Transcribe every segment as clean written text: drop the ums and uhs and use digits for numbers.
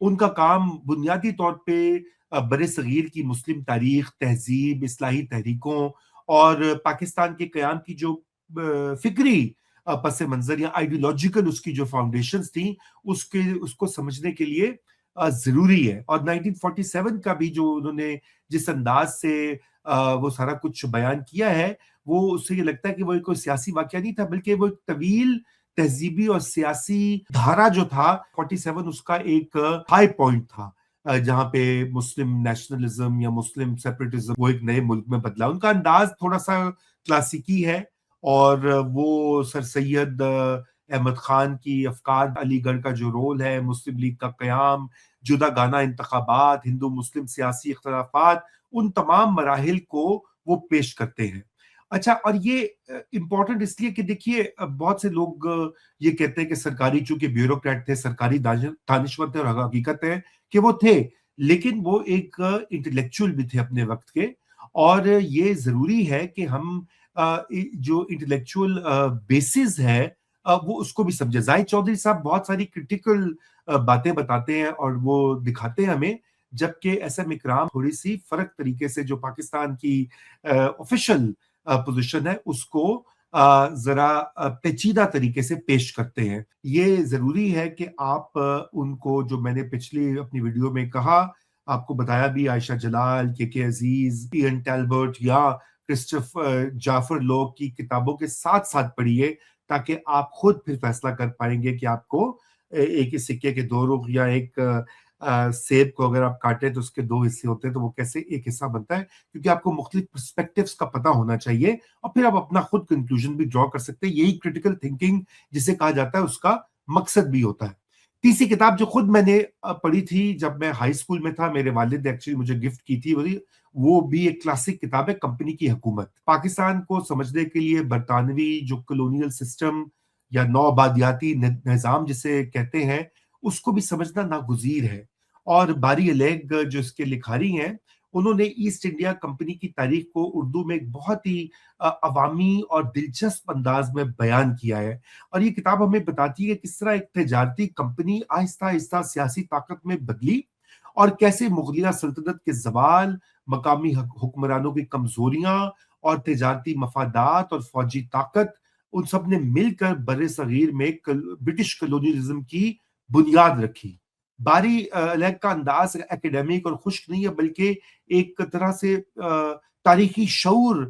ان کا کام بنیادی طور پہ بر صغیر کی مسلم تاریخ، تہذیب، اصلاحی تحریکوں اور پاکستان کے قیام کی جو فکری پس منظر یا آئیڈیولوجیکل اس کی جو فاؤنڈیشنز تھیں، اس کو سمجھنے کے لیے ضروری ہے. اور 1947 کا بھی جو انہوں نے جس انداز سے وہ سارا کچھ بیان کیا ہے، وہ اس سے یہ لگتا ہے کہ وہ ایک کوئی سیاسی واقعہ نہیں تھا، بلکہ وہ ایک طویل تہذیبی اور سیاسی دھارا جو تھا. 47 اس کا ایک ہائی پوائنٹ تھا جہاں پہ مسلم نیشنلزم یا مسلم سیپریٹزم وہ ایک نئے ملک میں بدلا. ان کا انداز تھوڑا سا کلاسیکی ہے، اور وہ سر سید احمد خان کی افکار، علی گڑھ کا جو رول ہے، مسلم لیگ کا قیام، جدا گانہ انتخابات، ہندو مسلم سیاسی اختلافات، ان تمام مراحل کو وہ پیش کرتے ہیں. اچھا، اور یہ امپورٹنٹ اس لیے کہ دیکھیے بہت سے لوگ یہ کہتے ہیں کہ سرکاری چونکہ بیوروکریٹ تھے، سرکاری دانشور تھے، اور حقیقت ہے کہ وہ تھے، لیکن وہ ایک انٹلیکچوئل بھی تھے اپنے وقت کے. اور یہ ضروری ہے کہ ہم جو انٹلیکچوئل بیسز ہے وہ اس کو بھی سمجھے. زاہد چودھری صاحب بہت ساری کرٹیکل باتیں بتاتے ہیں اور وہ دکھاتے ہیں ہمیں، جبکہ ایس ایم اکرام تھوڑی سی فرق طریقے سے جو پاکستان کی آفیشل پوزیشن ہے اس کو ذرا پیچیدہ طریقے سے پیش کرتے ہیں. یہ ضروری ہے کہ آپ ان کو، جو میں نے پچھلی اپنی ویڈیو میں کہا، آپ کو بتایا بھی، عائشہ جلال، کے عزیز، ایئن ٹیلبرٹ یا کرسٹف جعفر لوگ کی کتابوں کے ساتھ ساتھ پڑھیے، تاکہ آپ خود پھر فیصلہ کر پائیں گے کہ آپ کو ایک ہی سکے کے دو رخ، یا ایک سیب کو اگر آپ کاٹیں تو اس کے دو حصے ہوتے ہیں تو وہ کیسے ایک حصہ بنتا ہے. کیونکہ آپ کو مختلف پرسپیکٹیوز کا پتہ ہونا چاہیے، اور پھر آپ اپنا خود کنکلوژن بھی ڈرا کر سکتے ہیں. یہی کریٹیکل تھنکنگ جسے کہا جاتا ہے اس کا مقصد بھی ہوتا ہے. تیسری کتاب جو خود میں نے پڑھی تھی جب میں ہائی اسکول میں تھا، میرے والد نے ایکچولی مجھے گفٹ کی تھی، وہ بھی ایک کلاسک کتاب ہے، کمپنی کی حکومت. پاکستان کو سمجھنے کے لیے برطانوی جو کلونیل سسٹم یا نو آبادیاتی نظام جسے کہتے ہیں، اس کو بھی سمجھنا ناگزیر ہے. اور باری الیگ جو اس کے لکھاری ہیں، انہوں نے ایسٹ انڈیا کمپنی کی تاریخ کو اردو میں ایک بہت ہی عوامی اور دلچسپ انداز میں بیان کیا ہے. اور یہ کتاب ہمیں بتاتی ہے کس طرح ایک تجارتی کمپنی آہستہ آہستہ سیاسی طاقت میں بدلی، اور کیسے مغلیہ سلطنت کے زوال، مقامی حکمرانوں کی کمزوریاں، اور تجارتی مفادات اور فوجی طاقت، ان سب نے مل کر بر صغیر میں برٹش کلونیلزم کی بنیاد رکھی. باری الیگ کا انداز اکیڈیمک اور خشک نہیں ہے، بلکہ ایک طرح سے تاریخی شعور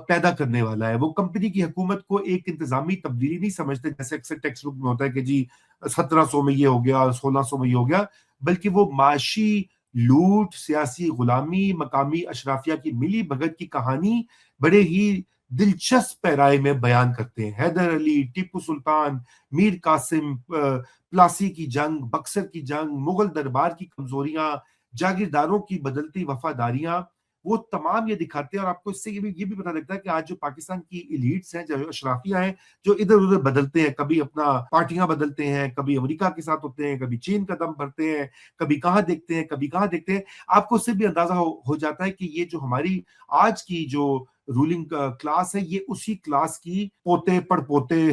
پیدا کرنے والا ہے. وہ کمپنی کی حکومت کو ایک انتظامی تبدیلی نہیں سمجھتے، جیسے اکثر ٹیکسٹ بک میں ہوتا ہے کہ جی 1700 میں یہ ہو گیا، 1600 میں یہ ہو گیا، بلکہ وہ معاشی لوٹ، سیاسی غلامی، مقامی اشرافیہ کی ملی بھگت کی کہانی بڑے ہی دلچسپ پیرائے میں بیان کرتے ہیں. حیدر علی، ٹیپو سلطان، میر قاسم، پلاسی کی جنگ، بکسر کی جنگ، مغل دربار کی کمزوریاں، جاگیرداروں کی بدلتی وفاداریاں، وہ تمام یہ دکھاتے ہیں. اور آپ کو اس سے یہ بھی پتہ لگتا ہے کہ آج جو پاکستان کی ایلیٹس ہیں، جو اشرافیہ ہیں، جو ادھر ادھر بدلتے ہیں، کبھی اپنا پارٹیاں بدلتے ہیں، کبھی امریکہ کے ساتھ ہوتے ہیں، کبھی چین کا دم بھرتے ہیں، کبھی کہاں دیکھتے ہیں، کبھی کہاں دیکھتے ہیں. آپ کو اس سے بھی اندازہ ہو جاتا ہے کہ یہ جو ہماری آج کی جو رولنگ کلاس ہے، یہ اسی کلاس کی پوتے پڑ پوتے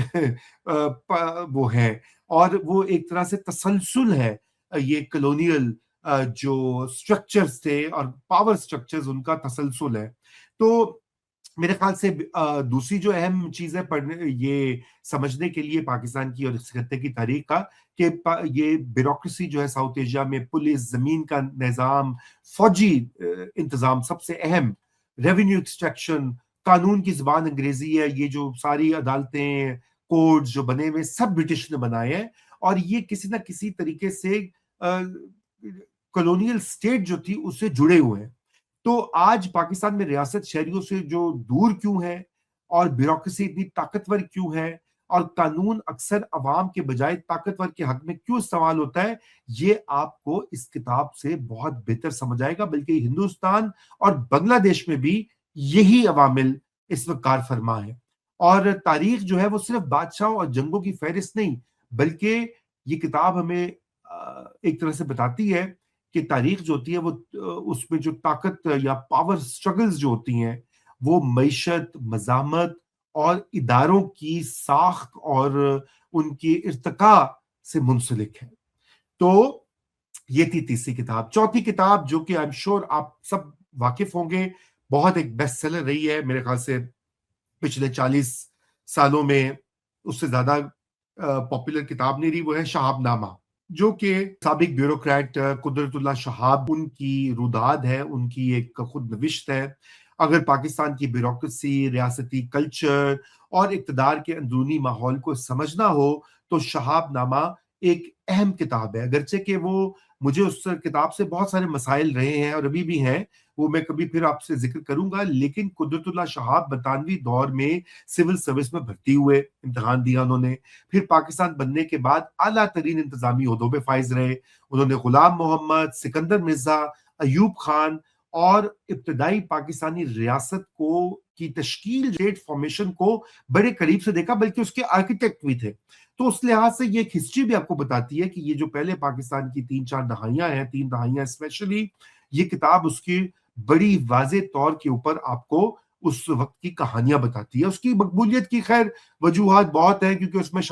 وہ ہیں. اور وہ ایک طرح سے تسلسل ہے، یہ کلونیل جو سٹرکچرز تھے اور پاور سٹرکچرز، ان کا تسلسل ہے. تو میرے خیال سے دوسری جو اہم چیز ہے پڑھنے، یہ سمجھنے کے لیے پاکستان کی اور اس خطے کی تاریخ کا، کہ یہ بیوروکریسی جو ہے ساؤتھ ایشیا میں، پولیس، زمین کا نظام، فوجی انتظام سب سے اہم، ریونیو ایکسٹریکشن، قانون کی زبان انگریزی ہے، یہ جو ساری عدالتیں، کوڈز جو بنے ہوئے سب برٹش نے بنائے ہیں. اور یہ کسی نہ کسی طریقے سے کلونیل سٹیٹ جو تھی اس سے جڑے ہوئے ہیں. تو آج پاکستان میں ریاست شہریوں سے جو دور کیوں ہے، اور بیوروکریسی اتنی طاقتور کیوں ہے، اور قانون اکثر عوام کے بجائے طاقتور کے حق میں کیوں استعمال ہوتا ہے، یہ آپ کو اس کتاب سے بہت بہتر سمجھ آئے گا. بلکہ ہندوستان اور بنگلہ دیش میں بھی یہی عوامل اس وقت کار فرما ہے. اور تاریخ جو ہے وہ صرف بادشاہوں اور جنگوں کی فہرست نہیں، بلکہ یہ کتاب ہمیں ایک طرح سے بتاتی ہے کہ تاریخ جو ہوتی ہے وہ اس میں جو طاقت یا پاور سٹرگلز جو ہوتی ہیں، وہ معیشت، مزاحمت اور اداروں کی ساخت اور ان کی ارتقاء سے منسلک ہے. تو یہ تھی تیسری کتاب. چوتھی کتاب جو کہ آئی ایم شیور آپ سب واقف ہوں گے, بہت ایک بیسٹ سیلر رہی ہے میرے خیال سے پچھلے 40 سالوں میں, اس سے زیادہ پاپولر کتاب نہیں رہی, وہ ہے شہاب نامہ, جو کہ سابق بیوروکریٹ قدرت اللہ شہاب ان کی روداد ہے, ان کی ایک خود نوشت ہے. اگر پاکستان کی بیوروکریسی, ریاستی کلچر اور اقتدار کے اندرونی ماحول کو سمجھنا ہو تو شہاب نامہ ایک اہم کتاب ہے. اگرچہ کہ وہ مجھے اس کتاب سے بہت سارے مسائل رہے ہیں اور ابھی بھی ہیں, وہ میں کبھی پھر آپ سے ذکر کروں گا, لیکن قدرت اللہ شہاب برطانوی دور میں سول سروس میں بھرتی ہوئے, امتحان دیا انہوں نے, پھر پاکستان بننے کے بعد اعلیٰ ترین انتظامی عہدوں پہ فائز رہے. انہوں نے غلام محمد, سکندر مرزا, ایوب خان اور ابتدائی پاکستانی ریاست کو کی تشکیل, اسٹیٹ فارمیشن کو بڑے قریب سے دیکھا, بلکہ اس کے آرکیٹیکٹ بھی تھے. تو اس لحاظ سے یہ ایک ہسٹری بھی آپ کو بتاتی ہے کہ یہ جو پہلے پاکستان کی 3-4 دہائیاں ہیں, 3 دہائیاں اسپیشلی, یہ کتاب اس کی بڑی واضح طور کے اوپر آپ کو اس وقت کی کہانیاں بتاتی ہے. اس کی مقبولیت کی خیر وجوہات بہت ہیں, کیونکہ اس میں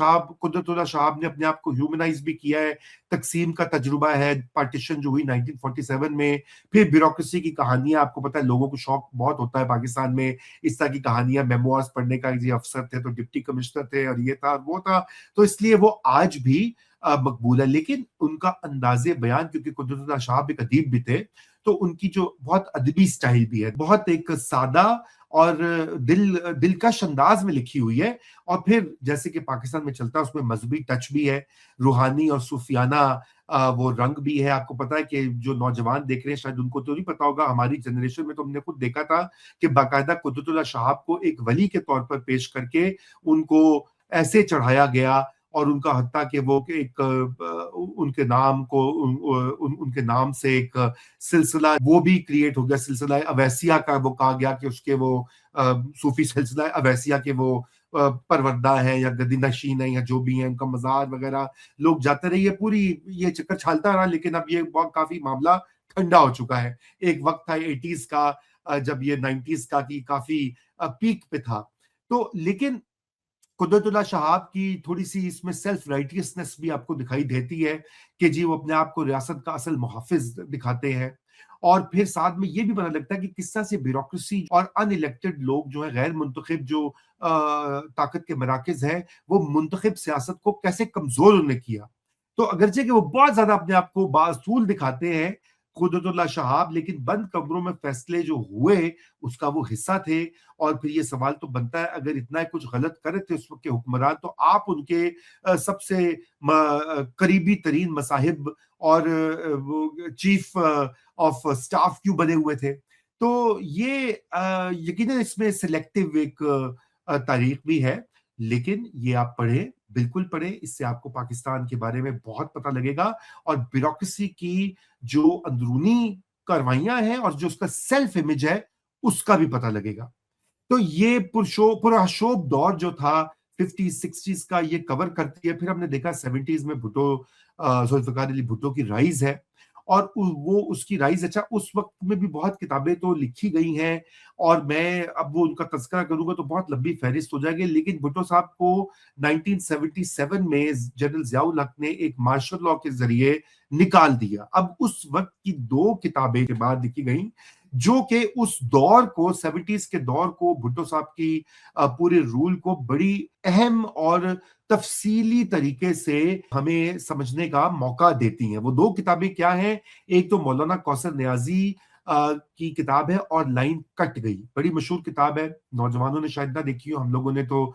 قدرت اللہ شہاب نے اپنے آپ کو ہیومنائز بھی کیا ہے, تقسیم کا تجربہ ہے, پارٹیشن جو ہوئی 1947 میں, پھر بیوروکریسی کی کہانیاں, آپ کو پتہ ہے لوگوں کو شوق بہت ہوتا ہے پاکستان میں اس طرح کی کہانیاں, میموارز پڑھنے کا. یہ افسر تھے تو ڈپٹی کمشنر تھے, اور یہ تھا وہ تھا, تو اس لیے وہ آج بھی مقبول ہے. لیکن ان کا انداز بیان, کیونکہ قدرت اللہ شہاب ایک ادیب بھی تھے, تو ان کی جو بہت ادبی سٹائل بھی ہے, بہت ایک سادہ اور دلکش انداز میں لکھی ہوئی ہے. اور پھر جیسے کہ پاکستان میں چلتا ہے, اس میں مذہبی ٹچ بھی ہے, روحانی اور صوفیانہ وہ رنگ بھی ہے. آپ کو پتا ہے کہ جو نوجوان دیکھ رہے ہیں شاید ان کو تو نہیں پتا ہوگا, ہماری جنریشن میں تو ہم نے خود دیکھا تھا کہ باقاعدہ قدرت اللہ شہاب کو ایک ولی کے طور پر پیش کر کے ان کو ایسے چڑھایا گیا, اور ان کا حتیٰ کہ وہ ایک ان کے نام کو ان کے نام سے ایک سلسلہ وہ بھی کریٹ ہو گیا, سلسلہ اویسیہ کا. وہ کہا گیا کہ اس کے وہ صوفی سلسلہ اویسیہ کے وہ پروردہ ہیں یا گدی نشین ہیں یا جو بھی ہیں, ان کا مزار وغیرہ لوگ جاتے رہے. یہ پوری یہ چکر چھالتا رہا, لیکن اب یہ بہت کافی معاملہ ٹھنڈا ہو چکا ہے. ایک وقت تھا 80s کا, جب یہ 90s کا کی کافی پیک پہ تھا. تو لیکن قدرت اللہ شہاب کی تھوڑی سی اس میں سیلف رائٹیسنس بھی آپ کو دکھائی دیتی ہے کہ جی وہ اپنے آپ کو ریاست کا اصل محافظ دکھاتے ہیں. اور پھر ساتھ میں یہ بھی پتہ لگتا ہے کہ کس طرح سے بیوروکریسی اور ان الیکٹڈ لوگ جو ہیں, غیر منتخب جو طاقت کے مراکز ہیں, وہ منتخب سیاست کو کیسے کمزور انہوں نے کیا. تو اگرچہ کہ وہ بہت زیادہ اپنے آپ کو باصول دکھاتے ہیں قدرت اللہ شہاب, لیکن بند کمروں میں فیصلے جو ہوئے اس کا وہ حصہ تھے. اور پھر یہ سوال تو بنتا ہے, اگر اتنا کچھ غلط کرے تھے اس وقت کے حکمران, تو آپ ان کے سب سے قریبی ترین مصاحب اور چیف آف سٹاف کیوں بنے ہوئے تھے. تو یہ یقیناً اس میں سلیکٹیو ایک تاریخ بھی ہے, لیکن یہ آپ پڑھیں, بالکل پڑھیں, اس سے آپ کو پاکستان کے بارے میں بہت پتہ لگے گا, اور بیوروکریسی کی جو اندرونی کاروائیاں ہیں اور جو اس کا سیلف امیج ہے اس کا بھی پتہ لگے گا. تو یہ پرشوب دور جو تھا 50s 60s کا, یہ کور کرتی ہے. پھر ہم نے دیکھا 70s میں بھٹو, ذوالفقار علی بھٹو کی رائز ہے, اور وہ اس کی رائز, اچھا اس وقت میں بھی بہت کتابیں تو لکھی گئی ہیں, اور میں اب وہ ان کا تذکرہ کروں گا تو بہت لمبی فہرست ہو جائے گی. لیکن بھٹو صاحب کو 1977 میں جنرل ضیاء الحق نے ایک مارشل لاء کے ذریعے نکال دیا. اب اس وقت کی 2 کتابیں کے بعد لکھی گئیں جو کہ اس دور کو, 70s کے دور کو, بھٹو صاحب کی پورے رول کو بڑی اہم اور تفصیلی طریقے سے ہمیں سمجھنے کا موقع دیتی ہیں. وہ 2 کتابیں کیا ہیں, ایک تو مولانا کوثر نیازی کی کتاب ہے اور لائن کٹ گئی, بڑی مشہور کتاب ہے, نوجوانوں نے شاید نہ دیکھی ہو, ہم لوگوں نے تو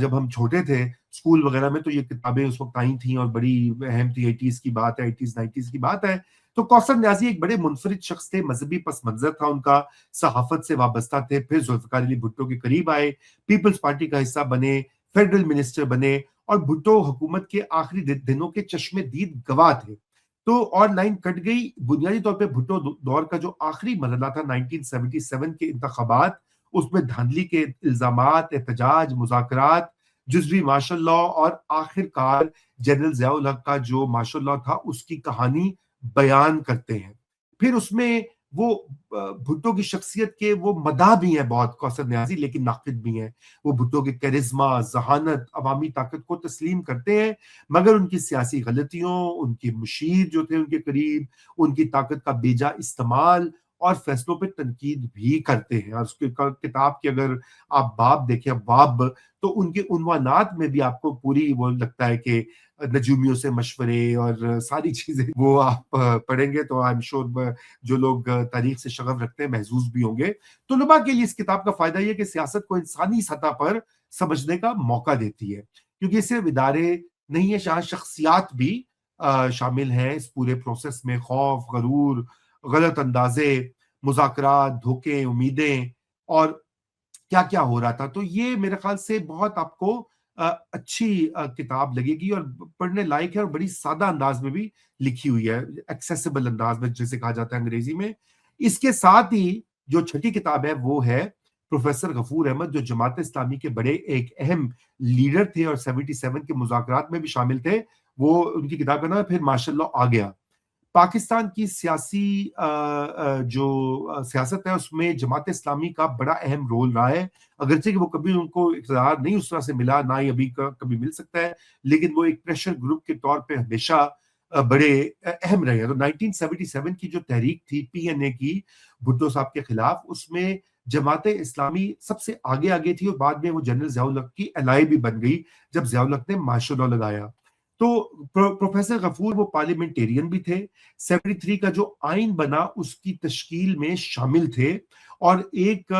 جب ہم چھوٹے تھے اسکول وغیرہ میں تو یہ کتابیں اس وقت آئی تھیں اور بڑی اہم تھی. 80s کی بات ہے, 80s 90s کی بات ہے. تو کوثر نیازی ایک بڑے منفرد شخص تھے, مذہبی پس منظر تھا ان کا, صحافت سے وابستہ تھے, پھر ذوالفقار علی بھٹو کے قریب آئے, پیپلز پارٹی کا حصہ بنے, فیڈرل منسٹر بنے, اور بھٹو حکومت کے آخری دنوں کے چشم دید گواہ تھے. تو اور لائن کٹ گئی. بنیادی طور پہ بھٹو دور کا جو آخری مرحلہ تھا 1977 کے انتخابات, اس میں دھاندلی کے الزامات, احتجاج, مذاکرات, جزوی مارشل لاء, اور آخر کار جنرل ضیاء الحق کا جو مارشل لاء تھا اس کی کہانی بیان کرتے ہیں. پھر اس میں وہ بھٹو کی شخصیت کے وہ مداح بھی ہیں بہت، کوثر نیازی، لیکن ناقد بھی ہیں. وہ بھٹو کے کرزما، ذہانت، عوامی طاقت کو تسلیم کرتے ہیں، مگر ان کی سیاسی غلطیوں، ان کے مشیر جو تھے ان کے قریب، ان کی طاقت کا بیجا استعمال اور فیصلوں پہ تنقید بھی کرتے ہیں. اور اس کی کتاب کے اگر آپ باب دیکھیں، باب، تو ان کے عنوانات میں بھی آپ کو پوری وہ لگتا ہے کہ نجومیوں سے مشورے اور ساری چیزیں وہ آپ پڑھیں گے تو آئی ایم شیور جو لوگ تاریخ سے شغف رکھتے ہیں محظوظ بھی ہوں گے. طلباء کے لیے اس کتاب کا فائدہ یہ کہ سیاست کو انسانی سطح پر سمجھنے کا موقع دیتی ہے، کیونکہ اس سے ادارے نہیں ہے، شخصیات بھی شامل ہیں اس پورے پروسیس میں. خوف، غرور، غلط اندازے، مذاکرات، دھوکے، امیدیں، اور کیا کیا ہو رہا تھا. تو یہ میرے خیال سے بہت آپ کو اچھی کتاب لگے گی اور پڑھنے لائق ہے، اور بڑی سادہ انداز میں بھی لکھی ہوئی ہے، ایکسیسیبل انداز میں جسے کہا جاتا ہے انگریزی میں. اس کے ساتھ ہی جو چھٹی کتاب ہے وہ ہے پروفیسر غفور احمد، جو جماعت اسلامی کے بڑے ایک اہم لیڈر تھے اور 77 کے مذاکرات میں بھی شامل تھے. وہ ان کی کتاب کا نام ہے پھر ماشاء اللہ آ گیا. پاکستان کی سیاسی جو سیاست ہے اس میں جماعت اسلامی کا بڑا اہم رول رہا ہے، اگرچہ کہ وہ کبھی ان کو اقتدار نہیں اس طرح سے ملا، نہ ہی ابھی کبھی مل سکتا ہے، لیکن وہ ایک پریشر گروپ کے طور پہ ہمیشہ بڑے اہم رہے ہیں. تو 1977 کی جو تحریک تھی PNA کی بھٹو صاحب کے خلاف، اس میں جماعت اسلامی سب سے آگے تھی، اور بعد میں وہ جنرل ضیاء الحق کی الائی بھی بن گئی جب ضیاء الحق نے مارشل لا لگایا. تو پروفیسر غفور وہ پارلیمنٹیرین بھی تھے، 73 کا جو آئین بنا اس کی تشکیل میں شامل تھے، اور ایک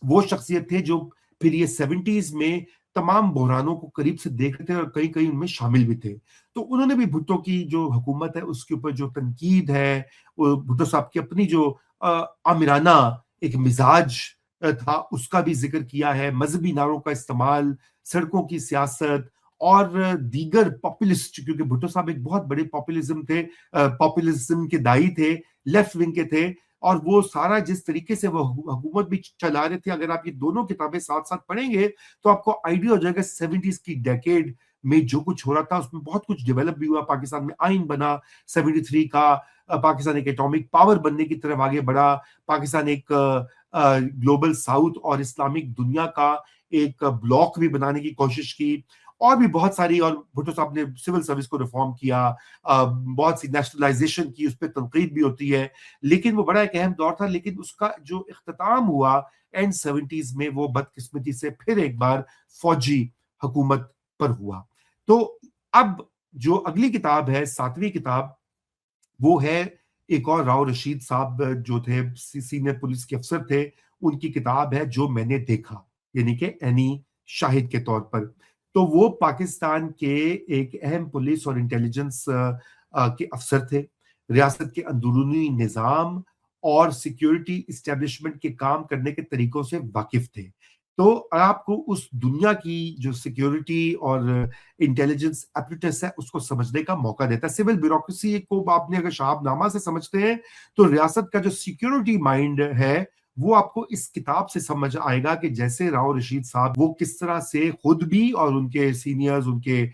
وہ شخصیت تھے جو پھر یہ 70s میں تمام بحرانوں کو قریب سے دیکھ رہے تھے اور کئی کئی ان میں شامل بھی تھے. تو انہوں نے بھی بھٹو کی جو حکومت ہے اس کے اوپر جو تنقید ہے، بھٹو صاحب کی اپنی جو آمرانہ ایک مزاج تھا اس کا بھی ذکر کیا ہے، مذہبی نعروں کا استعمال، سڑکوں کی سیاست، اور دیگر پاپولسٹ، کیونکہ بھٹو صاحب ایک بہت بڑے پاپولزم کے دائی تھے، لیفٹ ونگ کے تھے، اور وہ سارا جس طریقے سے وہ حکومت بھی چلا رہے تھے. اگر آپ یہ دونوں کتابیں ساتھ ساتھ پڑھیں گے تو آپ کو آئیڈیا ہو جائے گا 70s کی ڈیکیڈ میں جو کچھ ہو رہا تھا اس میں بہت کچھ ڈیولپ بھی ہوا. پاکستان میں آئین بنا 73 کا، پاکستان ایک ایٹامک پاور بننے کی طرف آگے بڑھا، پاکستان ایک گلوبل ساؤتھ اور اسلامک دنیا کا ایک بلاک بھی بنانے کی کوشش کی، اور بھی بہت ساری. اور بھٹو صاحب نے سول سروس کو ریفارم کیا، بہت سی نیشنلائزیشن کی، اس پہ تنقید بھی ہوتی ہے، لیکن وہ بڑا ایک اہم دور تھا. لیکن اس کا جو اختتام ہوا اینڈ 70s میں، وہ بدقسمتی سے پھر ایک بار فوجی حکومت پر ہوا. تو اب جو اگلی کتاب ہے، 7ویں کتاب، وہ ہے ایک اور راؤ رشید صاحب جو تھے سینئر پولیس کے افسر تھے، ان کی کتاب ہے جو میں نے دیکھا، یعنی کہ اینی شاہد کے طور پر. تو وہ پاکستان کے ایک اہم پولیس اور انٹیلیجنس کے افسر تھے، ریاست کے اندرونی نظام اور سیکیورٹی اسٹیبلشمنٹ کے کام کرنے کے طریقوں سے واقف تھے. تو آپ کو اس دنیا کی جو سیکیورٹی اور انٹیلیجنس ایپریٹس ہے اس کو سمجھنے کا موقع دیتا ہے. سول بیوروکریسی کو آپ نے اگر شہاب نامہ سے سمجھتے ہیں تو ریاست کا جو سیکیورٹی مائنڈ ہے وہ آپ کو اس کتاب سے سمجھ آئے گا کہ جیسے راؤ رشید صاحب وہ کس طرح سے خود بھی اور ان کے سینئرز، ان کے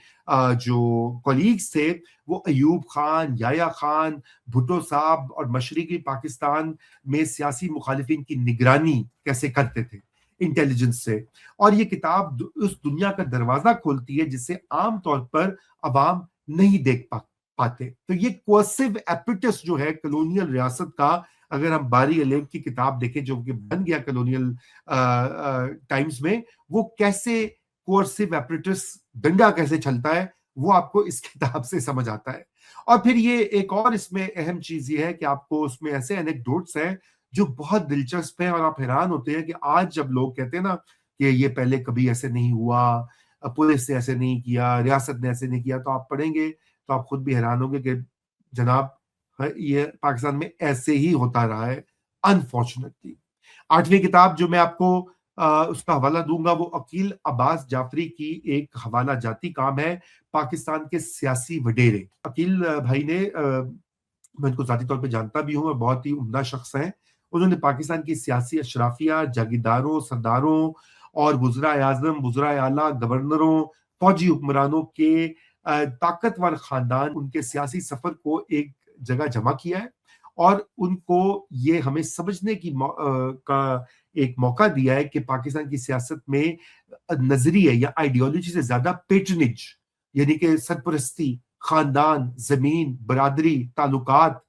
جو کولیگز تھے، وہ ایوب خان، یحییٰ خان، بھٹو صاحب اور مشرقی پاکستان میں سیاسی مخالفین کی نگرانی کیسے کرتے تھے انٹیلیجنس سے. اور یہ کتاب اس دنیا کا دروازہ کھولتی ہے جسے عام طور پر عوام نہیں دیکھ پاتے. تو یہ کوسیو ایپریٹس جو ہے کلونیل ریاست کا، اگر ہم باری علیب کی کتاب دیکھیں جو کہ بن گیا کلونیل ٹائمز میں، وہ کیسے کوسیو ایپریٹس ڈنڈا کیسے چلتا ہے وہ آپ کو اس کتاب سے سمجھ آتا ہے. اور پھر یہ ایک اور اس میں اہم چیز یہ ہے کہ آپ کو اس میں ایسے انیکڈوٹس ہیں جو بہت دلچسپ ہیں، اور آپ حیران ہوتے ہیں کہ آج جب لوگ کہتے ہیں نا کہ یہ پہلے کبھی ایسے نہیں ہوا، پولیس نے ایسے نہیں کیا، ریاست نے ایسے نہیں کیا، تو آپ پڑھیں گے تو آپ خود بھی حیران ہوں گے کہ جناب یہ پاکستان میں ایسے ہی ہوتا رہا ہے انفارچونیٹلی. 8ویں کتاب جو میں آپ کو اس کا حوالہ دوں گا وہ عقیل عباس جعفری کی ایک حوالہ جاتی کام ہے، پاکستان کے سیاسی وڈیرے. عقیل بھائی نے، میں ان کو ذاتی طور پہ جانتا بھی ہوں اور بہت ہی عمدہ شخص ہیں، انہوں نے پاکستان کی سیاسی اشرافیہ، جاگیرداروں، سرداروں اور وزرائے اعظم، وزرائے اعلیٰ، گورنروں، فوجی حکمرانوں کے طاقتور خاندان، ان کے سیاسی سفر کو ایک جگہ جمع کیا ہے اور ان کو یہ ہمیں سمجھنے کا ایک موقع دیا ہے کہ پاکستان کی سیاست میں نظریے یا آئیڈیالوجی سے زیادہ پیٹرنیج، یعنی کہ سرپرستی، خاندان، زمین، برادری، تعلقات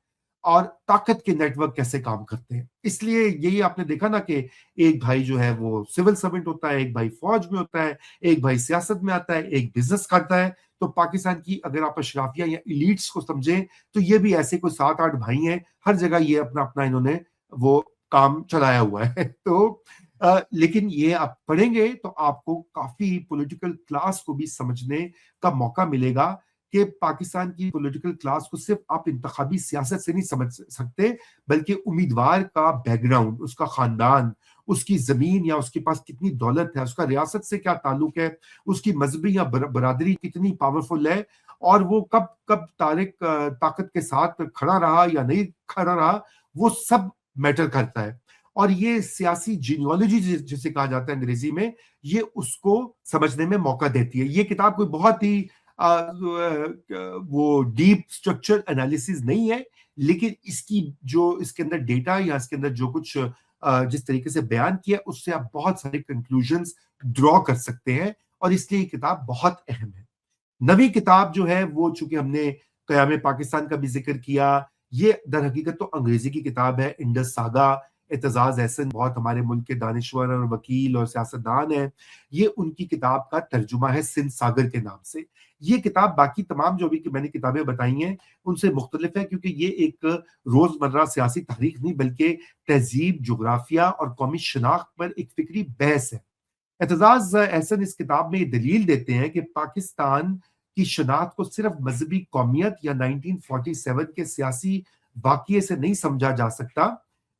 اور طاقت کے نیٹ ورک کیسے کام کرتے ہیں۔ اس لیے یہی آپ نے دیکھا نا کہ ایک بھائی جو ہے وہ سول سرونٹ ہوتا ہے، ایک بھائی فوج میں ہوتا ہے، ایک بھائی سیاست میں آتا ہے، ایک بزنس کرتا ہے۔ تو پاکستان کی اگر آپ اشرافیہ یا ایلیٹس کو سمجھیں تو یہ بھی ایسے کوئی 7-8 بھائی ہیں، ہر جگہ یہ اپنا اپنا انہوں نے وہ کام چلایا ہوا ہے۔ تو لیکن یہ آپ پڑھیں گے تو آپ کو کافی پولیٹیکل کلاس کو بھی سمجھنے کا موقع ملے گا کہ پاکستان کی پولیٹیکل کلاس کو صرف آپ انتخابی سیاست سے نہیں سمجھ سکتے، بلکہ امیدوار کا بیک گراؤنڈ، اس کا خاندان، اس کی زمین یا اس کے پاس کتنی دولت ہے، اس کا ریاست سے کیا تعلق ہے، اس کی مذہبی یا برادری کتنی پاورفل ہے، اور وہ کب کب طاقت کے ساتھ کھڑا رہا یا نہیں کھڑا رہا، وہ سب میٹر کرتا ہے۔ اور یہ سیاسی جینیالوجی جسے کہا جاتا ہے انگریزی میں، یہ اس کو سمجھنے میں موقع دیتی ہے۔ یہ کتاب کوئی بہت ہی وہ ڈیپ اسٹرکچر انالیسز نہیں ہے، لیکن اس کی جو اس کے اندر ڈیٹا یا اس کے اندر جو کچھ جس طریقے سے بیان کیا اس سے آپ بہت سارے کنکلوژنز ڈرا کر سکتے ہیں، اور اس لیے یہ کتاب بہت اہم ہے۔ نویں کتاب جو ہے وہ چونکہ ہم نے قیام پاکستان کا بھی ذکر کیا، یہ در حقیقت تو انگریزی کی کتاب ہے، انڈس ساگا۔ اعتزاز احسن بہت ہمارے ملک کے دانشور اور وکیل اور سیاستدان ہیں، یہ ان کی کتاب کا ترجمہ ہے سندھ ساگر کے نام سے۔ یہ کتاب باقی تمام جو بھی کہ میں نے کتابیں بتائی ہیں ان سے مختلف ہے، کیونکہ یہ ایک روزمرہ سیاسی تاریخ نہیں بلکہ تہذیب، جغرافیہ اور قومی شناخت پر ایک فکری بحث ہے۔ اعتزاز احسن اس کتاب میں یہ دلیل دیتے ہیں کہ پاکستان کی شناخت کو صرف مذہبی قومیت یا 1947 کے سیاسی واقعے سے نہیں سمجھا جا سکتا،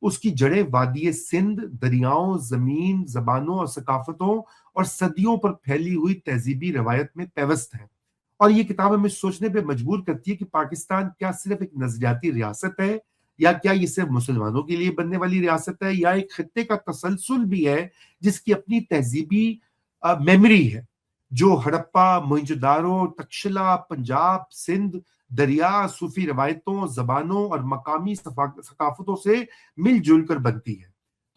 اس کی جڑیں وادی سندھ، دریاؤں، زمین، زبانوں اور ثقافتوں اور صدیوں پر پھیلی ہوئی تہذیبی روایت میں پیوست ہیں۔ اور یہ کتاب ہمیں سوچنے پہ مجبور کرتی ہے کہ پاکستان کیا صرف ایک نظریاتی ریاست ہے، یا کیا یہ صرف مسلمانوں کے لیے بننے والی ریاست ہے، یا ایک خطے کا تسلسل بھی ہے جس کی اپنی تہذیبی میموری ہے، جو ہڑپا، موہنجودارو، تکشلا، پنجاب، سندھ، دریا، صوفی روایتوں، زبانوں اور مقامی ثقافتوں سے مل جل کر بنتی ہے۔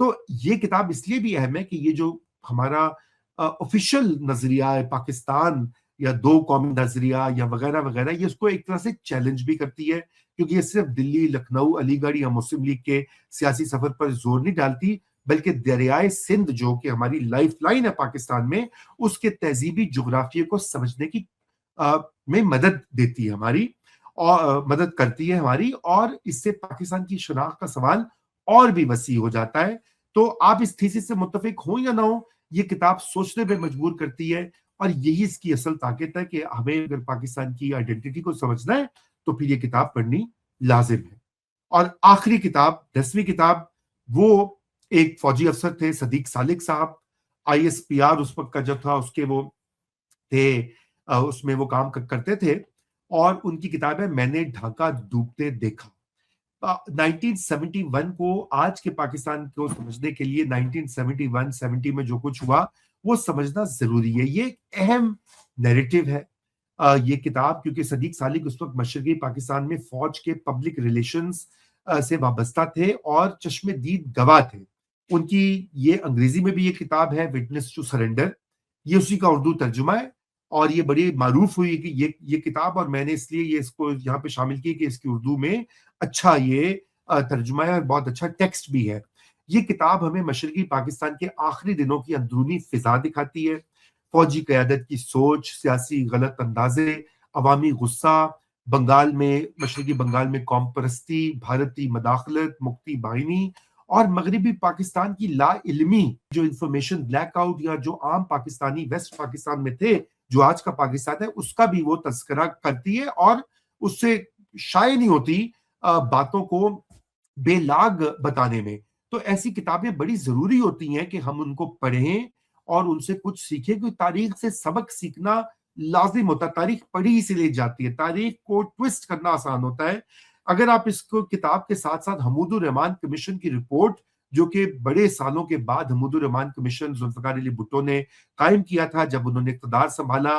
تو یہ کتاب اس لیے بھی اہم ہے کہ یہ جو ہمارا آفیشل نظریہ ہے پاکستان یا دو قومی نظریہ یا وغیرہ وغیرہ، یہ اس کو ایک طرح سے چیلنج بھی کرتی ہے، کیونکہ یہ صرف دلی، لکھنؤ، علی گڑھ یا مسلم لیگ کے سیاسی سفر پر زور نہیں ڈالتی، بلکہ دریائے سندھ جو کہ ہماری لائف لائن ہے پاکستان میں، اس کے تہذیبی جغرافیے کو سمجھنے کی میں مدد دیتی ہے ہماری، اور مدد کرتی ہے ہماری، اور اس سے پاکستان کی شناخت کا سوال اور بھی وسیع ہو جاتا ہے۔ تو آپ اس تھیسس سے متفق ہوں یا نہ ہوں، یہ کتاب سوچنے پہ مجبور کرتی ہے، اور یہی اس کی اصل طاقت ہے کہ ہمیں اگر پاکستان کی آئیڈینٹی کو سمجھنا ہے تو پھر یہ کتاب پڑھنی لازم ہے۔ اور آخری کتاب، 10ویں کتاب، وہ ایک فوجی افسر تھے صدیق سالک صاحب، ISPR اس وقت کا جو تھا اس کے وہ تھے، اس میں وہ کام کرتے تھے، اور ان کی کتاب ہے میں نے ڈھاکہ ڈوبتے دیکھا۔ 1971 کو آج کے پاکستان کو سمجھنے کے لیے 1971-70 میں جو کچھ ہوا وہ سمجھنا ضروری ہے۔ یہ ایک اہم نیریٹو ہے یہ کتاب، کیونکہ صدیق سالک اس وقت مشرقی پاکستان میں فوج کے پبلک ریلیشنز سے وابستہ تھے اور چشم دید گواہ تھے۔ ان کی یہ انگریزی میں بھی یہ کتاب ہے، وٹنس ٹو سرنڈر، یہ اسی کا اردو ترجمہ ہے، اور یہ بڑی معروف ہوئی کہ یہ کتاب، اور میں نے اس لیے یہ اس کو یہاں پہ شامل کی کہ اس کی اردو میں اچھا یہ ترجمہ ہے اور بہت اچھا ٹیکسٹ بھی ہے۔ یہ کتاب ہمیں مشرقی پاکستان کے آخری دنوں کی اندرونی فضا دکھاتی ہے، فوجی قیادت کی سوچ، سیاسی غلط اندازے، عوامی غصہ، بنگال میں، مشرقی بنگال میں قوم پرستی، بھارتی مداخلت، مکتی باہنی اور مغربی پاکستان کی لا علمی، جو انفارمیشن بلیک آؤٹ یا جو عام پاکستانی ویسٹ پاکستان میں تھے جو آج کا پاکستان ہے، اس کا بھی وہ تذکرہ کرتی ہے، اور اس سے شائع نہیں ہوتی باتوں کو بے لاگ بتانے میں۔ تو ایسی کتابیں بڑی ضروری ہوتی ہیں کہ ہم ان کو پڑھیں اور ان سے کچھ سیکھیں، کیونکہ تاریخ سے سبق سیکھنا لازم ہوتا ہے، تاریخ پڑھی اسی لیے جاتی ہے، تاریخ کو ٹویسٹ کرنا آسان ہوتا ہے۔ اگر آپ اس کو کتاب کے ساتھ ساتھ حمود الرحمان کمیشن کی رپورٹ، جو کہ بڑے سالوں کے بعد حمود الرحمان کمیشن ذوالفقار علی بھٹو نے قائم کیا تھا جب انہوں نے اقتدار سنبھالا